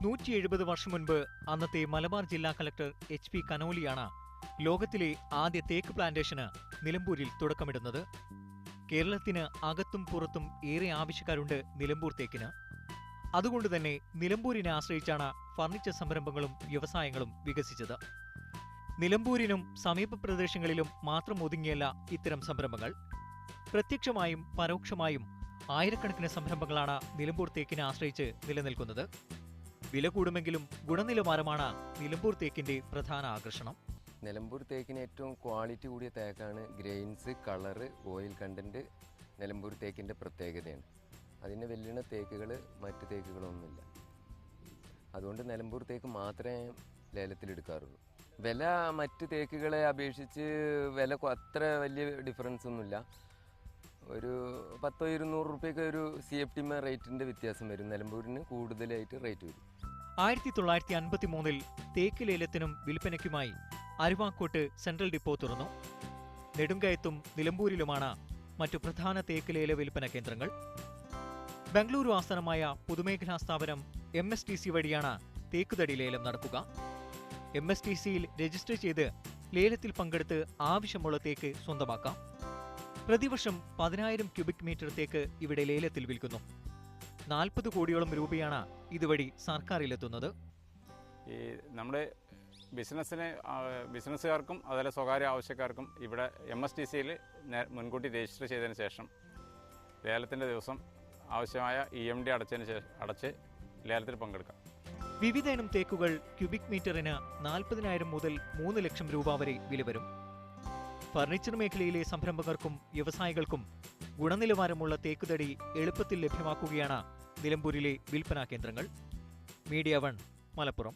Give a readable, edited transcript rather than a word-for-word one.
170 വർഷം മുൻപ് അന്നത്തെ മലബാർ ജില്ലാ കളക്ടർ HP കനോലിയാണ് ലോകത്തിലെ ആദ്യ തേക്ക് പ്ലാന്റേഷന് നിലമ്പൂരിൽ തുടക്കമിടുന്നത്. കേരളത്തിന് അകത്തും പുറത്തും ഏറെ ആവശ്യക്കാരുണ്ട് നിലമ്പൂർ തേക്കിന്. അതുകൊണ്ടുതന്നെ നിലമ്പൂരിനെ ആശ്രയിച്ചാണ് ഫർണിച്ചർ സംരംഭങ്ങളും വ്യവസായങ്ങളും വികസിച്ചത്. നിലമ്പൂരിനും സമീപ പ്രദേശങ്ങളിലും മാത്രം ഒതുങ്ങിയല്ല ഇത്തരം സംരംഭങ്ങൾ. പ്രത്യക്ഷമായും പരോക്ഷമായും ആയിരക്കണക്കിന് സംരംഭങ്ങളാണ് നിലമ്പൂർ തേക്കിനെ ആശ്രയിച്ച് നിലനിൽക്കുന്നത്. വില കൂടുമെങ്കിലും ഗുണനിലവാരമാണ് നിലമ്പൂർ തേക്കിന്റെ പ്രധാന ആകർഷണം. നിലമ്പൂർ തേക്കിന് ഏറ്റവും ക്വാളിറ്റി കൂടിയ തേക്കാണ്. Grains, colour, oil content Nilambur തേക്കിൻ്റെ പ്രത്യേകതയാണ്. അതിന് വെല്ലുന്ന തേക്കുകൾ മറ്റ് തേക്കുകളൊന്നുമില്ല. അതുകൊണ്ട് നിലമ്പൂർ തേക്ക് മാത്രമേ ലേലത്തിലെടുക്കാറുള്ളൂ. വില മറ്റ് തേക്കുകളെ അപേക്ഷിച്ച് വില അത്ര വലിയ ഡിഫറൻസ് ഒന്നുമില്ല. ഒരു 100-200 റുപ്യക്ക് ഒരു CFT റേറ്റിൻ്റെ വ്യത്യാസം വരും. നിലമ്പൂരിന് കൂടുതലായിട്ട് റേറ്റ് വരും. 1953-ൽ തേക്ക് ലേലത്തിനും വിൽപ്പനയ്ക്കുമായി അരുവാക്കോട്ട് സെൻട്രൽ ഡിപ്പോ തുറന്നു. നെടുങ്കയത്തും നിലമ്പൂരിലുമാണ് മറ്റു പ്രധാന തേക്ക് ലേല വിൽപ്പന കേന്ദ്രങ്ങൾ. ബംഗളൂരു ആസ്ഥാനമായ പൊതുമേഖലാ സ്ഥാപനം MSTC വഴിയാണ് തേക്കുതടി ലേലം നടക്കുക. MSTCയിൽ രജിസ്റ്റർ ചെയ്ത് ലേലത്തിൽ പങ്കെടുത്ത് ആവശ്യമുള്ള തേക്ക് സ്വന്തമാക്കാം. പ്രതിവർഷം 10,000 ക്യൂബിക് മീറ്റർ തേക്ക് ഇവിടെ ലേലത്തിൽ വിൽക്കുന്നു. 40 കോടിയോളം രൂപയാണ് ഇതുവഴി സർക്കാരിലെത്തുന്നത്. ഈ നമ്മുടെ ബിസിനസ്സുകാർക്കും അതുപോലെ സ്വകാര്യ ആവശ്യക്കാർക്കും ഇവിടെ MSTCയിൽ മുൻകൂട്ടി രജിസ്റ്റർ ചെയ്തതിന് ശേഷം ലേലത്തിൻ്റെ ദിവസം ആവശ്യമായ EMD അടച്ച് ലേലത്തിൽ പങ്കെടുക്കാം. വിവിധ ഇനം തേക്കുകൾ ക്യൂബിക് മീറ്ററിന് 40,000 മുതൽ 3 ലക്ഷം രൂപ വരെ വില വരും. ഫർണിച്ചർ മേഖലയിലെ സംരംഭകർക്കും വ്യവസായികൾക്കും ഗുണനിലവാരമുള്ള തേക്കുതടി എളുപ്പത്തിൽ ലഭ്യമാക്കുകയാണ് നിലമ്പൂരിലെ വിൽപ്പനാ കേന്ദ്രങ്ങൾ. മീഡിയ 1 മലപ്പുറം.